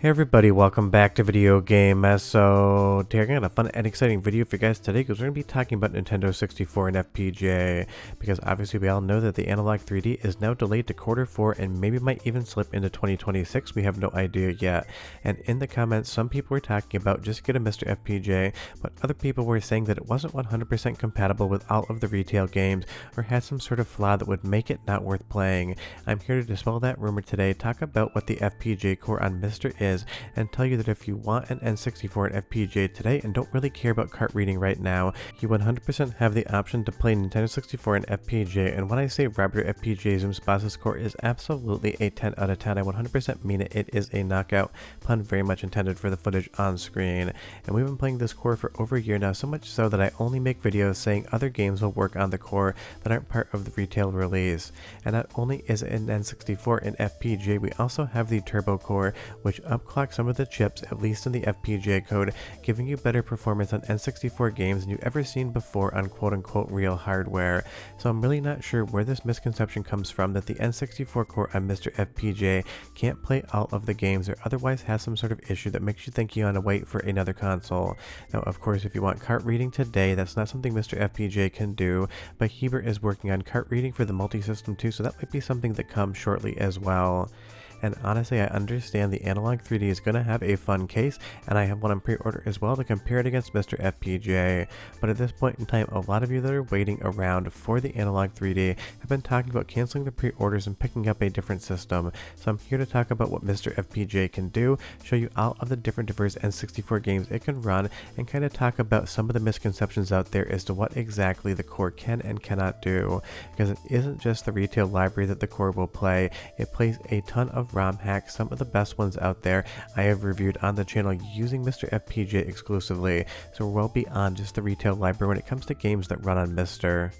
Hey everybody, welcome back to Video Game. So today I got a fun and exciting video for you guys today because we're going to be talking about Nintendo 64 and FPGA, because obviously we all know that the Analogue 3D is now delayed to Q4 and maybe might even slip into 2026. We have no idea yet. And in the comments, some people were talking about just get a MiSTer FPGA, but other people were saying that it wasn't 100% compatible with all of the retail games or had some sort of flaw that would make it not worth playing. I'm here to dispel that rumor today, talk about what the FPGA core on MiSTer is, and tell you that if you want an N64 and FPGA today and don't really care about cart reading right now, you 100% have the option to play Nintendo 64 and FPGA. And when I say Raptor FPGA Zoom Spaces core is absolutely a 10 out of 10, I 100% mean it. It is a knockout, pun very much intended for the footage on screen. And we've been playing this core for over a year now, so much so that I only make videos saying other games will work on the core that aren't part of the retail release. And not only is it an N64 and FPGA, we also have the Turbo core, which upclocks some of the chips, at least in the FPGA code, giving you better performance on N64 games than you've ever seen before on quote-unquote real hardware. So I'm really not sure where this misconception comes from that the N64 core on MiSTer FPGA can't play all of the games or otherwise has some sort of issue that makes you think you want to wait for another console. Now, of course, if you want cart reading today, that's not something MiSTer FPGA can do, but Hebert is working on cart reading for the MultiSystem too, so that might be something that comes shortly as well. And honestly, I understand the Analogue 3D is going to have a fun case, and I have one on pre-order as well to compare it against MiSTer FPGA. But at this point in time, a lot of you that are waiting around for the Analogue 3D have been talking about canceling the pre-orders and picking up a different system. So I'm here to talk about what MiSTer FPGA can do, show you all of the different diverse N64 games it can run, and kind of talk about some of the misconceptions out there as to what exactly the core can and cannot do. Because it isn't just the retail library that the core will play, it plays a ton of ROM hacks, some of the best ones out there I have reviewed on the channel using MiSTer FPGA exclusively, so we're well beyond just the retail library when it comes to games that run on MiSTer.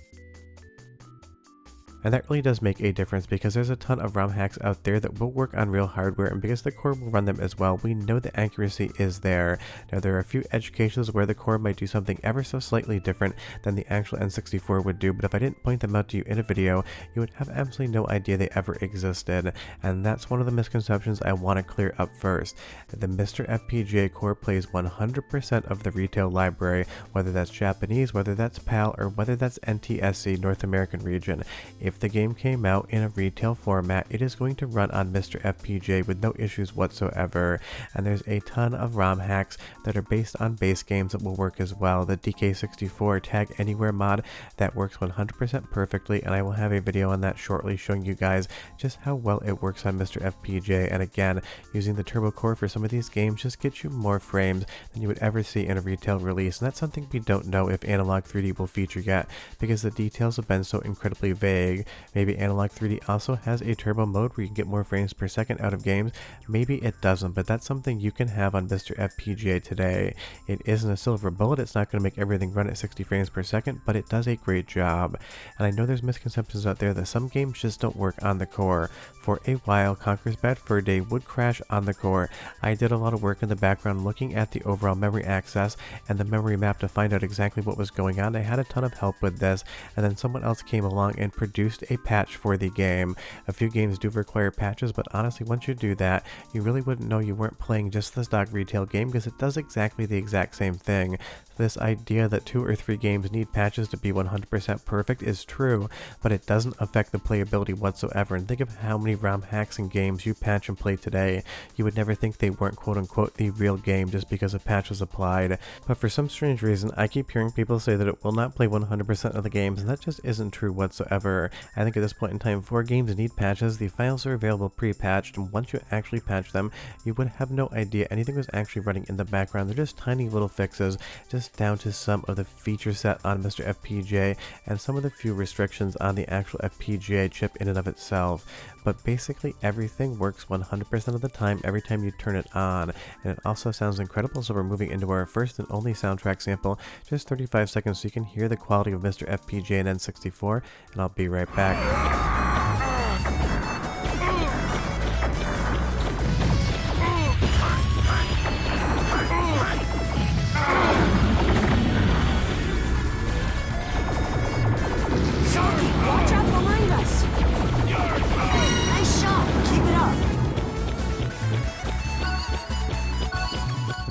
And that really does make a difference because there's a ton of ROM hacks out there that will work on real hardware, and because the core will run them as well, we know the accuracy is there. Now, there are a few edge cases where the core might do something ever so slightly different than the actual N64 would do, but if I didn't point them out to you in a video, you would have absolutely no idea they ever existed. And that's one of the misconceptions I want to clear up first. The MiSTer FPGA core plays 100% of the retail library, whether that's Japanese, whether that's PAL, or whether that's NTSC, North American region. If the game came out in a retail format, it is going to run on MiSTer FPGA with no issues whatsoever. And there's a ton of ROM hacks that are based on base games that will work as well. The DK64 Tag Anywhere mod, that works 100% perfectly, and I will have a video on that shortly showing you guys just how well it works on MiSTer FPGA. And again, using the Turbo core for some of these games just gets you more frames than you would ever see in a retail release. And that's something we don't know if Analogue 3D will feature yet, because the details have been so incredibly vague. Maybe Analogue 3D also has a turbo mode where you can get more frames per second out of games. Maybe it doesn't, but that's something you can have on MiSTer FPGA today. It isn't a silver bullet, it's not going to make everything run at 60 frames per second, but it does a great job. And I know there's misconceptions out there that some games just don't work on the core. For a while, Conker's Bad Fur Day would crash on the core. I did a lot of work in the background looking at the overall memory access and the memory map to find out exactly what was going on. I had a ton of help with this, and then someone else came along and produced a patch for the game. A few games do require patches, but honestly, once you do that, you really wouldn't know you weren't playing just the stock retail game, because it does exactly the exact same thing. This idea that 2 or 3 games need patches to be 100% perfect is true, but it doesn't affect the playability whatsoever. And think of how many ROM hacks and games you patch and play today. You would never think they weren't quote-unquote the real game just because a patch was applied. But for some strange reason, I keep hearing people say that it will not play 100% of the games, and that just isn't true whatsoever. I think at this point in time, 4 games need patches. The files are available pre-patched, and once you actually patch them, you would have no idea anything was actually running in the background. They're just tiny little fixes, just down to some of the feature set on MiSTer FPGA and some of the few restrictions on the actual FPGA chip in and of itself. But basically everything works 100% of the time every time you turn it on, and it also sounds incredible. So we're moving into our first and only soundtrack sample, just 35 seconds, so you can hear the quality of MiSTer FPGA and N64, and I'll be right back.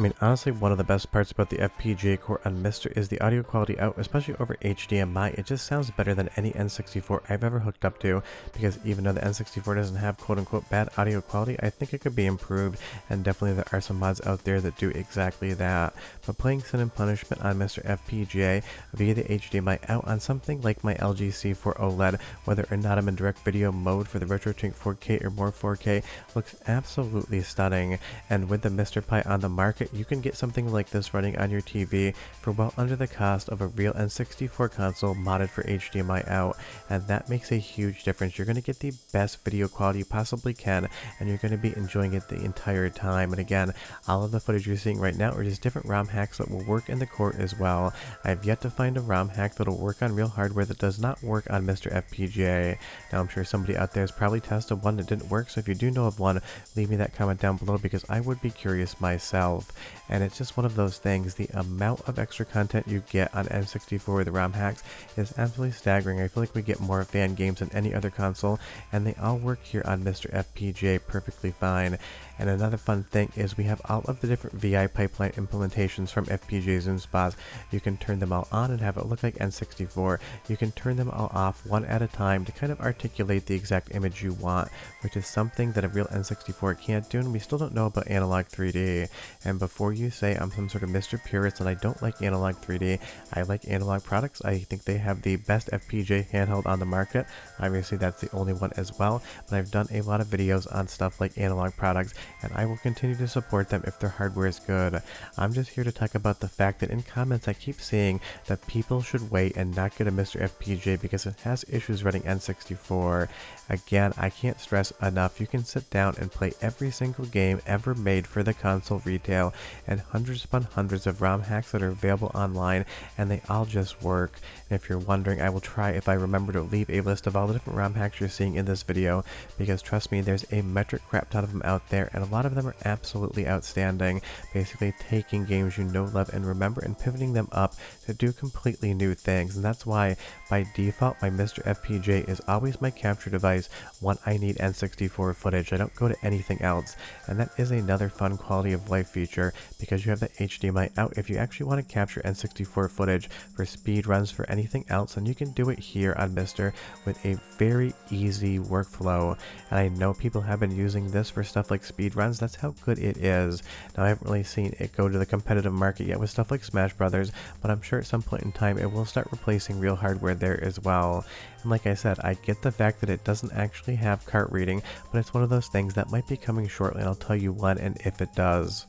I mean, honestly, one of the best parts about the FPGA core on MiSTer is the audio quality out, especially over HDMI. It just sounds better than any N64 I've ever hooked up to, because even though the N64 doesn't have quote-unquote bad audio quality, I think it could be improved, and definitely there are some mods out there that do exactly that. But playing Sin and Punishment on MiSTer FPGA via the HDMI out on something like my LG C4 OLED, whether or not I'm in direct video mode for the RetroTink 4K or more 4K, looks absolutely stunning. And with the MiSTer Pi on the market, you can get something like this running on your TV for well under the cost of a real N64 console modded for HDMI out, and that makes a huge difference. You're going to get the best video quality you possibly can, and you're going to be enjoying it the entire time. And again, all of the footage you're seeing right now are just different ROM hacks that will work in the core as well. I've yet to find a ROM hack that'll work on real hardware that does not work on MiSTer FPGA. Now I'm sure somebody out there has probably tested one that didn't work, so if you do know of one, leave me that comment down below because I would be curious myself. And it's just one of those things, the amount of extra content you get on N64 with the ROM hacks is absolutely staggering. I feel like we get more fan games than any other console, and they all work here on MiSTer FPGA perfectly fine. And another fun thing is we have all of the different VI pipeline implementations from FPGA Zoom spots. You can turn them all on and have it look like N64. You can turn them all off one at a time to kind of articulate the exact image you want, which is something that a real N64 can't do, and we still don't know about Analogue 3D. And before you say I'm some sort of Mr. Purist and I don't like Analogue 3D, I like Analogue products. I think they have the best FPGA handheld on the market. Obviously that's the only one as well, but I've done a lot of videos on stuff like Analogue products, and I will continue to support them if their hardware is good. I'm just here to talk about the fact that in comments I keep seeing that people should wait and not get a MiSTer FPGA because it has issues running N64. Again, I can't stress enough, you can sit down and play every single game ever made for the console retail, and hundreds upon hundreds of ROM hacks that are available online, and they all just work. And if you're wondering, I will try if I remember to leave a list of all the different ROM hacks you're seeing in this video, because trust me, there's a metric crap ton of them out there, and a lot of them are absolutely outstanding. Basically taking games you know, love, and remember and pivoting them up to do completely new things. And that's why by default my MiSTer FPGA is always my capture device when I need N64 footage. I don't go to anything else, and that is another fun quality of life feature because you have the HDMI out. If you actually want to capture N64 footage for speed runs for anything else, then you can do it here on MiSTer with a very easy workflow. And I know people have been using this for stuff like speed runs. That's how good it is. Now I haven't really seen it go to the competitive market yet with stuff like Smash Brothers, but I'm sure at some point in time it will start replacing real hardware there as well. And like I said, I get the fact that it doesn't actually have cart reading, but it's one of those things that might be coming shortly, and I'll tell you when and if it does.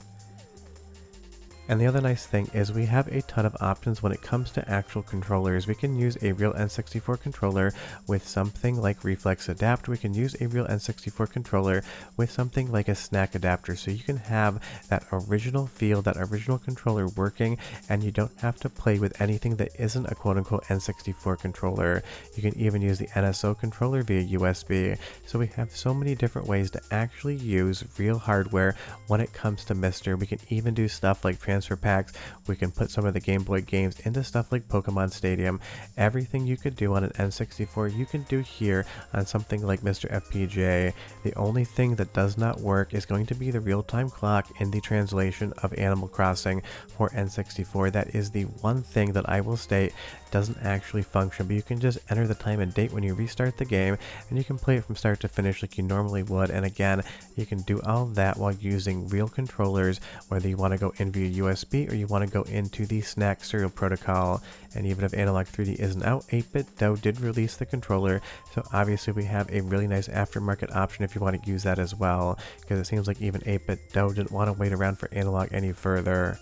And the other nice thing is we have a ton of options when it comes to actual controllers. We can use a real N64 controller with something like Reflex Adapt. We can use a real N64 controller with something like a snack adapter. So you can have that original feel, that original controller working, and you don't have to play with anything that isn't a quote-unquote N64 controller. You can even use the NSO controller via USB. So we have so many different ways to actually use real hardware when it comes to MiSTer. We can even do stuff like transfer packs. We can put some of the Game Boy games into stuff like Pokemon Stadium. Everything you could do on an N64 you can do here on something like MiSTer FPGA. The only thing that does not work is going to be the real-time clock in the translation of Animal Crossing for N64. That is the one thing that I will state doesn't actually function, but you can just enter the time and date when you restart the game, and you can play it from start to finish like you normally would. And again, you can do all that while using real controllers, whether you want to go in via USB or you want to go into the snack serial protocol. And even if Analogue 3D isn't out, 8BitDo did release the controller, so obviously we have a really nice aftermarket option if you want to use that as well, because it seems like even 8BitDo didn't want to wait around for Analogue any further.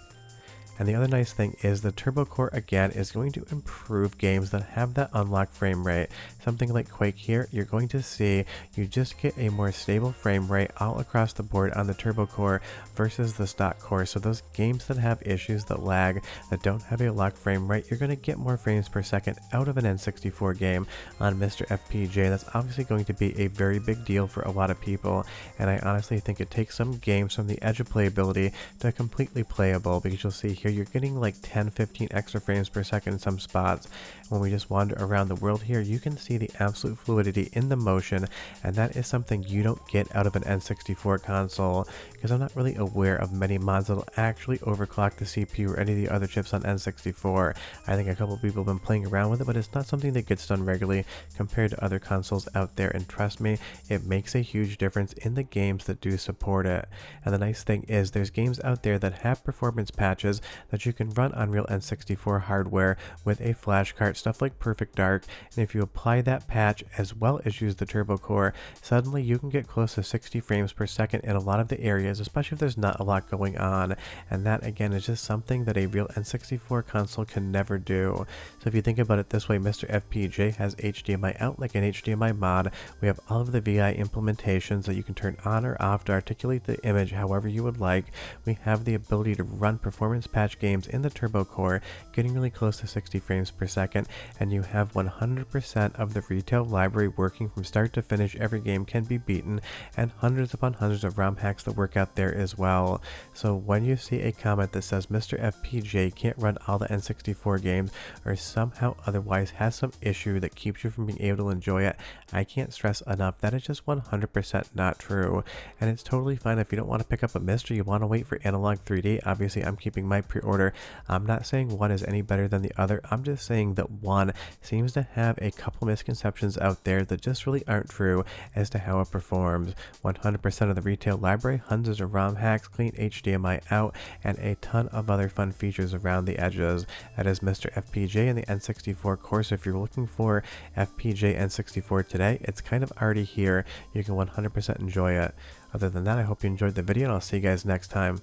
And the other nice thing is the Turbo Core again is going to improve games that have that unlocked frame rate. Something like Quake here, you're going to see you just get a more stable frame rate all across the board on the Turbo Core versus the stock core. So those games that have issues, that lag, that don't have a locked frame rate, you're going to get more frames per second out of an N64 game on MiSTer FPGA. That's obviously going to be a very big deal for a lot of people, and I honestly think it takes some games from the edge of playability to completely playable, because you'll see here here, you're getting like 10-15 extra frames per second in some spots. When we just wander around the world here, you can see the absolute fluidity in the motion, and that is something you don't get out of an N64 console, because I'm not really aware of many mods that'll actually overclock the CPU or any of the other chips on N64. I think a couple people have been playing around with it, but it's not something that gets done regularly compared to other consoles out there, and trust me, it makes a huge difference in the games that do support it. And the nice thing is there's games out there that have performance patches that you can run on real N64 hardware with a flash card, stuff like Perfect Dark, and if you apply that patch as well as use the turbo core, suddenly you can get close to 60 frames per second in a lot of the areas, especially if there's not a lot going on, and that again is just something that a real N64 console can never do. So if you think about it this way, MiSTer FPGA has HDMI out like an HDMI mod. We have all of the VI implementations that you can turn on or off to articulate the image however you would like. We have the ability to run performance patch games in the turbo core, getting really close to 60 frames per second, and you have 100% of the retail library working from start to finish. Every game can be beaten, and hundreds upon hundreds of ROM hacks that work out there as well. So when you see a comment that says MiSTer FPGA can't run all the N64 games, or somehow otherwise has some issue that keeps you from being able to enjoy it, I can't stress enough that is just 100% not true. And it's totally fine if you don't want to pick up a MiSTer, you want to wait for Analogue 3D. Obviously I'm keeping my pre-order. I'm not saying one is any better than the other, I'm just saying that one seems to have a couple misconceptions out there that just really aren't true as to how it performs. 100% of the retail library, hundreds of ROM hacks, clean HDMI out, and a ton of other fun features around the edges. That is MiSTer FPGA in the N64 course. If you're looking for FPGA N64 today, it's kind of already here. You can 100% enjoy it. Other than that, I hope you enjoyed the video, and I'll see you guys next time.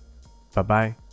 Bye bye.